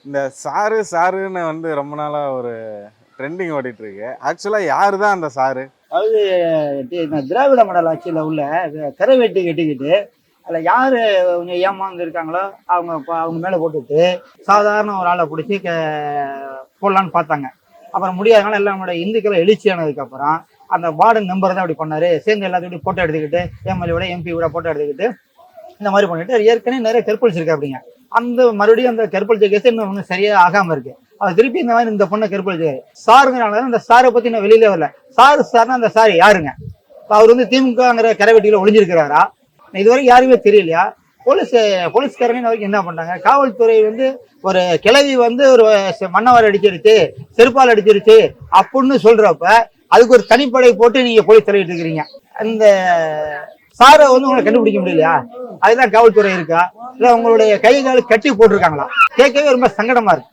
இந்த சாருன்னு வந்து ரொம்ப நாளா ஒரு ட்ரெண்டிங் ஓடிட்டு இருக்கு. ஆக்சுவலா யாரு தான் அந்த சாரு? அதாவது இந்த திராவிட மாடல் ஆட்சியில் உள்ள கரை வெட்டி கட்டிக்கிட்டு அதில் யார் கொஞ்சம் ஏமாந்து இருக்காங்களோ அவங்க மேலே போட்டுட்டு சாதாரண ஒரு ஆளை பிடிச்சி போடலான்னு பார்த்தாங்க. அப்புறம் முடியாதனால எல்லாம் நம்மளோட இந்துக்களை எழுச்சியானதுக்கப்புறம் அந்த வார்டன் மெம்பர் தான் அப்படி பண்ணாரு. சேர்ந்து எல்லாத்தையும் போட்டோ எடுத்துக்கிட்டு எம்எல்ஏ எம்பி கூட போட்டோ எடுத்துக்கிட்டு இந்த மாதிரி பண்ணிட்டு ஏற்கனவே நிறைய கற்பழிச்சிருக்கு அப்படிங்க. அந்த மறுபடியும் அந்த கற்பழிச்ச கேஸ் இன்னும் ஒன்றும் சரியா ஆகாம இருக்கு. அது திருப்பி இந்த மாதிரி இந்த பொண்ணை கற்பழிச்சாரு சாருங்கிறனால அந்த சாரை பத்தி நான் வெளியில வரல. சார்னா அந்த சார் யாருங்க? அவர் வந்து திமுகங்கிற கரைவெட்டியில ஒளிஞ்சிருக்கிறாரா? இதுவரைக்கும் யாருமே தெரியலையா? போலீஸ்காரங்க வரைக்கும் என்ன பண்ணாங்க? காவல்துறை வந்து ஒரு கிளவி வந்து ஒரு மன்னவர் அடிச்சிருச்சு, செருப்பால் அடிச்சிருச்சு அப்படின்னு சொல்றப்ப அதுக்கு ஒரு தனிப்படை போட்டு நீங்க போலீஸ் தலையிட்டு இருக்கிறீங்க. அந்த சாரை வந்து உங்களை கண்டுபிடிக்க முடியலையா? அதுதான் காவல்துறை இருக்கா? இல்ல உங்களுடைய கை கால் கட்டி போட்டிருக்காங்களா? கேட்கவே ரொம்ப சங்கடமா இருக்கு.